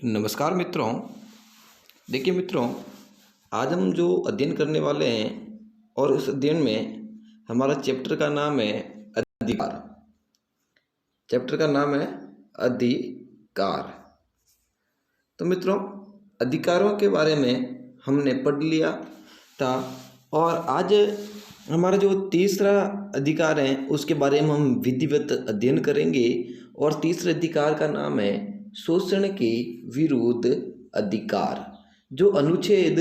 नमस्कार मित्रों। देखिए मित्रों, आज हम जो अध्ययन करने वाले हैं और इस अध्ययन में हमारा चैप्टर का नाम है अधिकार। चैप्टर का नाम है अधिकार। तो मित्रों, अधिकारों के बारे में हमने पढ़ लिया था और आज हमारा जो तीसरा अधिकार है उसके बारे में हम विधिवत अध्ययन करेंगे। और तीसरे अधिकार का नाम है शोषण के विरुद्ध अधिकार, जो अनुच्छेद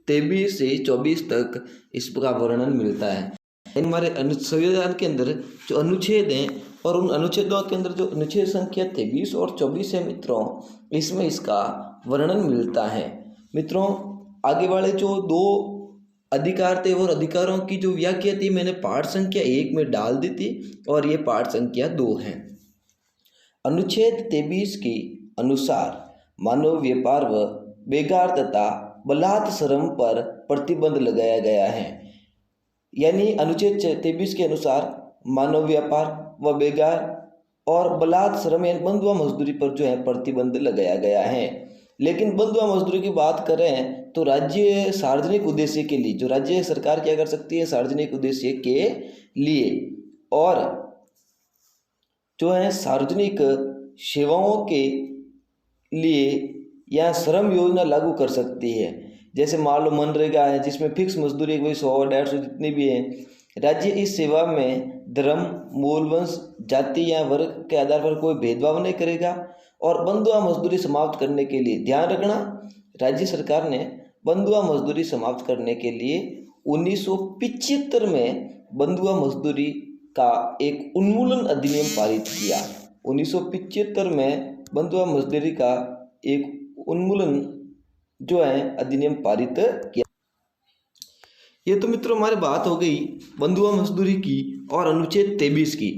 23 से 24 तक इसका वर्णन मिलता है। हमारे संविधान के अंदर जो अनुच्छेद हैं और उन अनुच्छेदों के अंदर जो अनुच्छेद संख्या 23 और 24 है मित्रों, इसमें इसका वर्णन मिलता है। मित्रों, आगे वाले जो दो अधिकार थे और अधिकारों की जो व्याख्या थी मैंने पाठ संख्या 1 में डाल दी थी और ये पाठ संख्या 2 है। अनुच्छेद 23 के अनुसार मानव व्यापार व बेगार तथा बलात् श्रम पर प्रतिबंध लगाया गया है। यानी अनुच्छेद 23 के अनुसार मानव व्यापार व बेगार और बलात् श्रम यानी बंधुआ मजदूरी पर जो है प्रतिबंध लगाया गया है। लेकिन बंधुआ मजदूरी की बात करें तो राज्य सार्वजनिक उद्देश्य के लिए, जो राज्य सरकार क्या कर सकती है सार्वजनिक उद्देश्य के लिए और जो है सार्वजनिक सेवाओं के लिए यह श्रम योजना लागू कर सकती है। जैसे मान लो मनरेगा है जिसमें फिक्स मजदूरी कोई 100-150 जितनी भी है। राज्य इस सेवा में धर्म, मूल, वंश, जाति या वर्ग के आधार पर कोई भेदभाव नहीं करेगा। और बंधुआ मजदूरी समाप्त करने के लिए ध्यान रखना, राज्य सरकार ने बंधुआ मजदूरी समाप्त करने के लिए 1975 में बंधुआ मजदूरी का एक उन्मूलन अधिनियम पारित किया। 1975 में बंधुआ मजदूरी का एक उन्मूलन जो है अधिनियम पारित किया। ये तो मित्रों हमारी बात हो गई बंधुआ मजदूरी की और अनुच्छेद 23 की।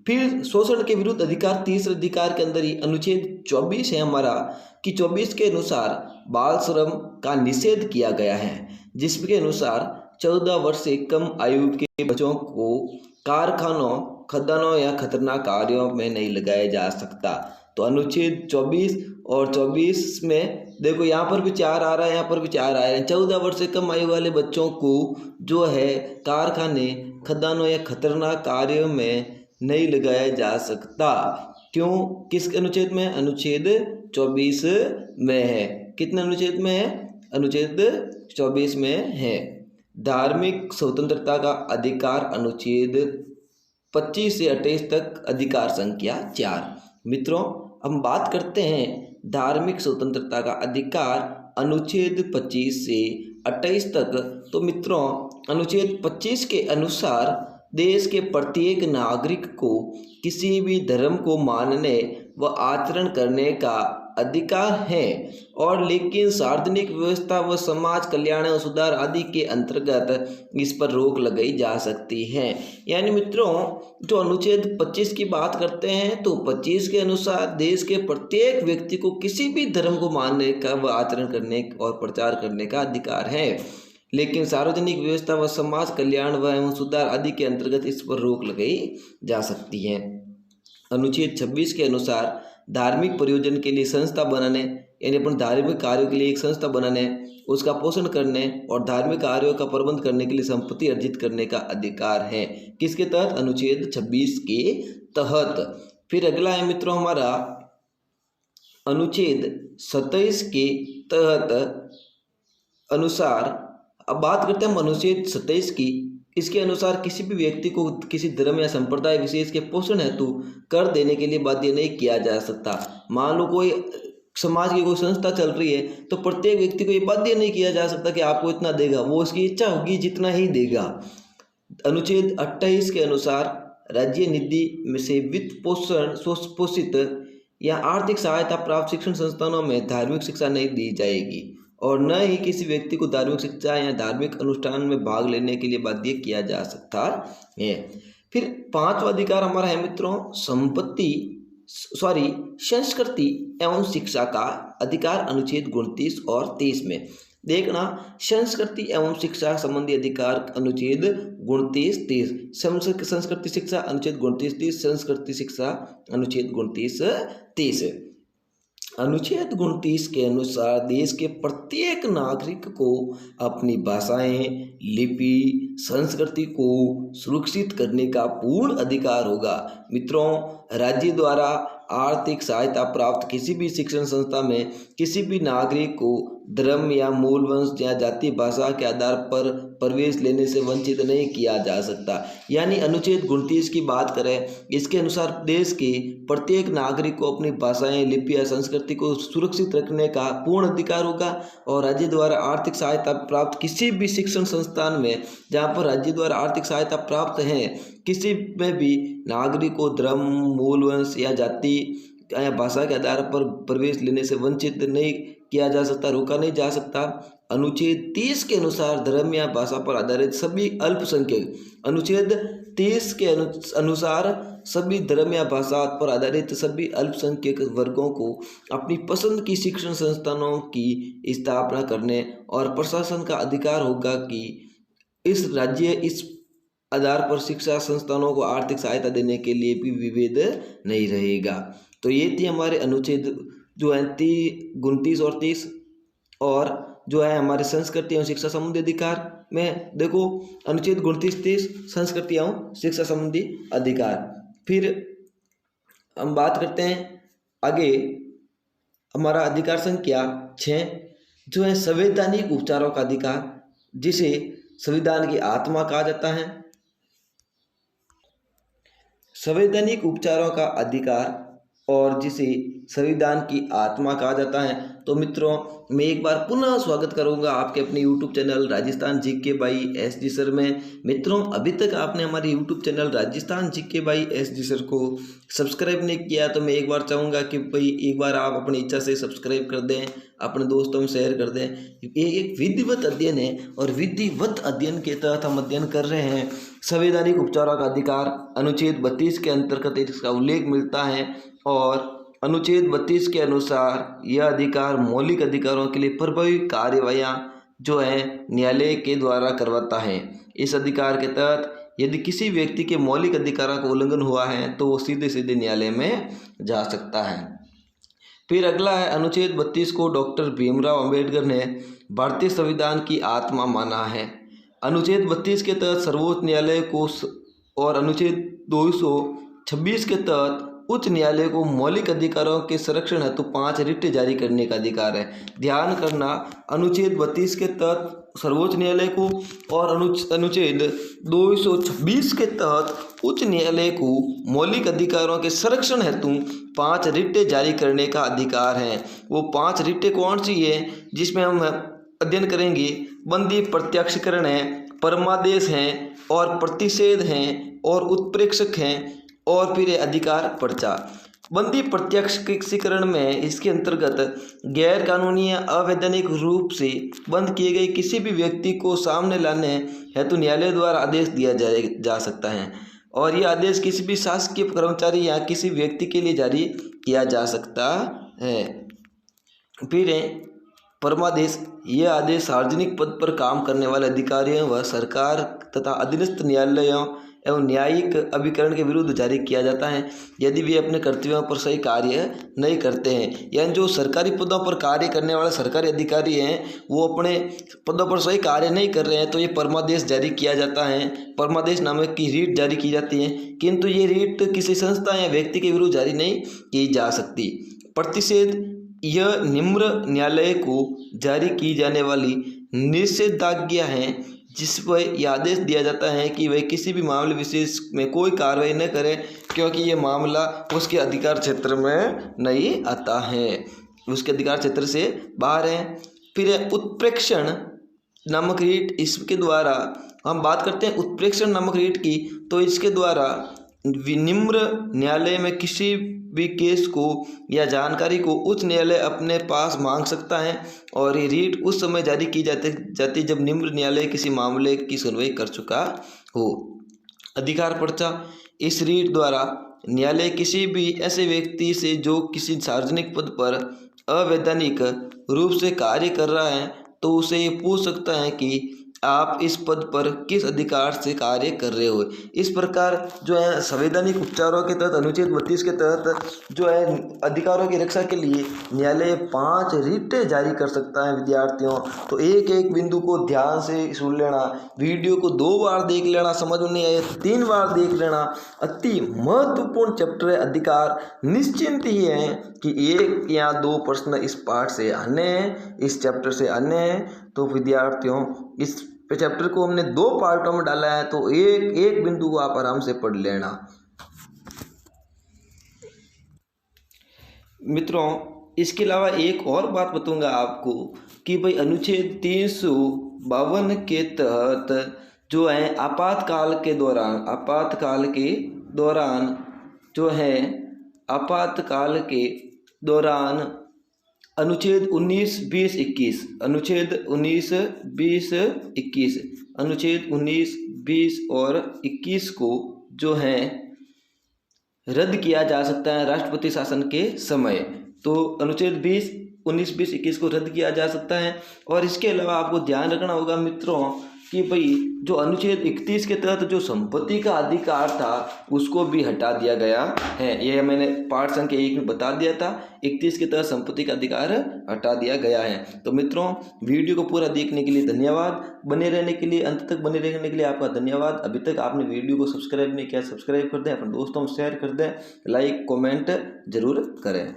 फिर शोषण के विरुद्ध अधिकार, तीसरे अधिकार के अंदर ही अनुच्छेद 24 है हमारा, कि 24 के अनुसार बाल श्रम का निषेध किया गया है, जिसके अनुसार 14 वर्ष से कम आयु के बच्चों को कारखानों, खदानों या खतरनाक कार्यों में नहीं लगाया जा सकता। तो अनुच्छेद 24 और 24 में देखो यहाँ पर भी 4 आ रहा है, यहाँ पर भी 4 आए हैं। 14 वर्ष से कम आयु वाले बच्चों को जो है कारखाने, खदानों या खतरनाक कार्यों में नहीं लगाया जा सकता। क्यों? किस अनुच्छेद में? अनुच्छेद 24 में है। कितने अनुच्छेद में है? अनुच्छेद 24 में है। धार्मिक स्वतंत्रता का अधिकार अनुच्छेद 25 से 28 तक अधिकार संख्या 4। मित्रों, हम बात करते हैं धार्मिक स्वतंत्रता का अधिकार अनुच्छेद 25 से 28 तक। तो मित्रों, अनुच्छेद 25 के अनुसार देश के प्रत्येक नागरिक को किसी भी धर्म को मानने व आचरण करने का अधिकार है, और लेकिन सार्वजनिक व्यवस्था व समाज कल्याण और सुधार आदि के अंतर्गत इस पर रोक लगाई जा सकती है। यानी मित्रों, जो अनुच्छेद 25 की बात करते हैं तो 25 के अनुसार देश के प्रत्येक व्यक्ति को किसी भी धर्म को मानने का व आचरण करने और प्रचार करने का अधिकार है, लेकिन सार्वजनिक व्यवस्था व समाज कल्याण व सुधार आदि के अंतर्गत इस पर रोक लगाई जा सकती है। अनुच्छेद 26 के अनुसार धार्मिक प्रयोजन के लिए संस्था बनाने, यानी अपन धार्मिक कार्यों के लिए एक संस्था बनाने, उसका पोषण करने और धार्मिक कार्यों का प्रबंध करने के लिए संपत्ति अर्जित करने का अधिकार है। किसके तहत? अनुच्छेद 26 के तहत। फिर अगला है मित्रों हमारा अनुच्छेद 27 के तहत अनुसार। अब बात करते हैं हम अनुच्छेद 27 की। इसके अनुसार किसी भी व्यक्ति को किसी धर्म या संप्रदाय विशेष के पोषण हेतु कर देने के लिए बाध्य नहीं किया जा सकता। मान लो कोई समाज की कोई संस्था चल रही है तो प्रत्येक व्यक्ति को ये बाध्य नहीं किया जा सकता कि आपको इतना देगा, वो उसकी इच्छा होगी जितना ही देगा। अनुच्छेद 28 के अनुसार राज्य निधि में से वित्त पोषित या आर्थिक सहायता प्राप्त शिक्षण संस्थानों में धार्मिक शिक्षा नहीं दी जाएगी और न ही किसी व्यक्ति को धार्मिक शिक्षा या धार्मिक अनुष्ठान में भाग लेने के लिए बाध्य किया जा सकता है। फिर 5वां अधिकार हमारा है मित्रों संस्कृति एवं शिक्षा का अधिकार अनुच्छेद 29 और 30 में। देखना, संस्कृति एवं शिक्षा संबंधी अधिकार अनुच्छेद 29-30, संस्कृति शिक्षा अनुच्छेद 29-30, संस्कृति शिक्षा अनुच्छेद 29-30। अनुच्छेद 29 के अनुसार देश के प्रत्येक नागरिक को अपनी भाषाएं, लिपि, संस्कृति को सुरक्षित करने का पूर्ण अधिकार होगा। मित्रों, राज्य द्वारा आर्थिक सहायता प्राप्त किसी भी शिक्षण संस्था में किसी भी नागरिक को धर्म या मूल वंश या जाति भाषा के आधार पर प्रवेश लेने से वंचित नहीं किया जा सकता। यानी अनुच्छेद 29 की बात करें, इसके अनुसार देश के प्रत्येक नागरिक को अपनी भाषाएं, लिपि या संस्कृति को सुरक्षित रखने का पूर्ण अधिकार होगा। और राज्य द्वारा आर्थिक सहायता प्राप्त किसी भी शिक्षण संस्थान में जहाँ पर राज्य द्वारा आर्थिक सहायता प्राप्त है, किसी में भी नागरिक को धर्म, मूल वंश या जाति या भाषा के आधार पर प्रवेश लेने से वंचित नहीं किया जा सकता, रोका नहीं जा सकता। अनुच्छेद 30 के अनुसार धर्म या भाषा पर आधारित सभी अल्पसंख्यक, अनुच्छेद 30 के अनुसार सभी धर्म या भाषा पर आधारित सभी अल्पसंख्यक वर्गों को अपनी पसंद की शिक्षण संस्थानों की स्थापना करने और प्रशासन का अधिकार होगा कि इस राज्य इस आधार पर शिक्षा संस्थानों को आर्थिक सहायता देने के लिए भी विभेद नहीं रहेगा। तो ये थी हमारे अनुच्छेद जो है 29 और 30, और जो है हमारे संस्कृति एवं शिक्षा संबंधी अधिकार में देखो अनुच्छेद 29-30 संस्कृति एवं शिक्षा संबंधी अधिकार। फिर हम बात करते हैं आगे, हमारा अधिकार संख्या 6 जो है संवैधानिक उपचारों का अधिकार, जिसे संविधान की आत्मा कहा जाता है। संवैधानिक उपचारों का अधिकार और जिसे संविधान की आत्मा कहा जाता है। तो मित्रों, मैं एक बार पुनः स्वागत करूंगा आपके अपने YouTube channel Rajasthan GK by SG sir में। मित्रों, अभी तक आपने हमारे YouTube channel Rajasthan GK by SG sir को सब्सक्राइब नहीं किया तो मैं एक बार चाहूँगा कि भाई एक बार आप अपनी इच्छा से सब्सक्राइब कर दें, अपने दोस्तों में शेयर कर दें। ये एक विधिवत अध्ययन है और विधिवत अध्ययन के तहत हम अध्ययन कर रहे हैं संवैधानिक उपचारों का अधिकार। अनुच्छेद 32 के अंतर्गत इसका उल्लेख मिलता है और अनुच्छेद 32 के अनुसार यह अधिकार मौलिक अधिकारों के लिए प्रभावी कार्यवाहियाँ जो है न्यायालय के द्वारा करवाता है। इस अधिकार के तहत यदि किसी व्यक्ति के मौलिक अधिकारों का उल्लंघन हुआ है तो वो सीधे सीधे न्यायालय में जा सकता है। फिर अगला है अनुच्छेद 32 को डॉक्टर भीमराव अंबेडकर ने भारतीय संविधान की आत्मा माना है। अनुच्छेद 32 के तहत सर्वोच्च न्यायालय को और अनुच्छेद 226 के तहत उच्च न्यायालय को मौलिक अधिकारों के संरक्षण हेतु 5 रिट जारी करने का अधिकार है। ध्यान करना, अनुच्छेद 32 के तहत सर्वोच्च न्यायालय को और अनुच्छेद 226 के तहत उच्च न्यायालय को मौलिक अधिकारों के संरक्षण हेतु 5 रिट जारी करने का अधिकार है। वो 5 रिटें कौन सी है जिसमें हम अध्ययन करेंगे? बंदी प्रत्यक्षीकरण है, परमादेश हैं और प्रतिषेध हैं और उत्प्रेक्षक हैं और फिर अधिकार पर्चा। बंदी प्रत्यक्षीकरण में इसके अंतर्गत गैर कानूनी या अवैधानिक रूप से बंद किए गए किसी भी व्यक्ति को सामने लाने हेतु न्यायालय द्वारा आदेश दिया जा सकता है और यह आदेश किसी भी शासकीय कर्मचारी या किसी व्यक्ति के लिए जारी किया जा सकता है। फिर परमादेश, यह आदेश सार्वजनिक पद पर काम करने वाले अधिकारियों व सरकार तथा अधीनस्थ न्यायालयों एवं न्यायिक अभिकरण के विरुद्ध जारी किया जाता है यदि वे अपने कर्तव्यों पर सही कार्य नहीं करते हैं। यानी जो सरकारी पदों पर कार्य करने वाले सरकारी अधिकारी हैं वो अपने पदों पर सही कार्य नहीं कर रहे हैं तो ये परमादेश जारी किया जाता है। परमादेश नामक की रीट जारी की जाती है, किंतु ये रीट किसी संस्था या व्यक्ति के विरुद्ध जारी नहीं की जा सकती। प्रतिषेध, यह निम्न न्यायालय को जारी की जाने वाली निषेधाज्ञा है जिस पर यह आदेश दिया जाता है कि वह किसी भी मामले विशेष में कोई कार्रवाई न करे क्योंकि ये मामला उसके अधिकार क्षेत्र में नहीं आता है, उसके अधिकार क्षेत्र से बाहर है। फिर उत्प्रेक्षण नामक रीट, इसके द्वारा हम बात करते हैं उत्प्रेक्षण नामक रीट की, तो इसके द्वारा निम्न न्यायालय में किसी भी केस को या जानकारी को उच्च न्यायालय अपने पास मांग सकता है और ये रीट उस समय जारी की जाती जब निम्न न्यायालय किसी मामले की सुनवाई कर चुका हो। अधिकार पर्चा, इस रीट द्वारा न्यायालय किसी भी ऐसे व्यक्ति से जो किसी सार्वजनिक पद पर अवैधानिक रूप से कार्य कर रहा है तो उसे ये पूछ सकता है कि आप इस पद पर किस अधिकार से कार्य कर रहे हो। इस प्रकार जो है संवैधानिक उपचारों के तहत अनुच्छेद 32 के तहत जो है अधिकारों की रक्षा के लिए न्यायालय 5 रिट जारी कर सकता है विद्यार्थियों। तो एक एक बिंदु को ध्यान से सुन लेना, वीडियो को 2 बार देख लेना, समझ में नहीं आए 3 बार देख लेना। अति महत्वपूर्ण चैप्टर है अधिकार। निश्चिंत ही है कि 1 या 2 प्रश्न इस पाठ से आने हैं, इस चैप्टर से आने हैं। तो विद्यार्थियों इस चैप्टर को हमने 2 पार्टों में डाला है, तो एक एक बिंदु को आप आराम से पढ़ लेना। मित्रों इसके अलावा एक और बात बताऊंगा आपको कि भाई अनुच्छेद 352 के तहत जो है आपातकाल के दौरान अनुच्छेद 19, 20, 21 अनुच्छेद 19, 20 और 21 को जो है रद्द किया जा सकता है राष्ट्रपति शासन के समय। तो अनुच्छेद 20, 19, 20, 21 को रद्द किया जा सकता है। और इसके अलावा आपको ध्यान रखना होगा मित्रों कि भाई जो अनुच्छेद 31 के तहत जो संपत्ति का अधिकार था उसको भी हटा दिया गया है। यह मैंने पाठ संख्या 1 में बता दिया था, 31 के तहत संपत्ति का अधिकार हटा दिया गया है। तो मित्रों वीडियो को पूरा देखने के लिए धन्यवाद, बने रहने के लिए, अंत तक बने रहने के लिए आपका धन्यवाद। अभी तक आपने वीडियो को सब्सक्राइब नहीं किया, सब्सक्राइब कर दें, अपने दोस्तों में शेयर कर दें, लाइक कमेंट जरूर करें।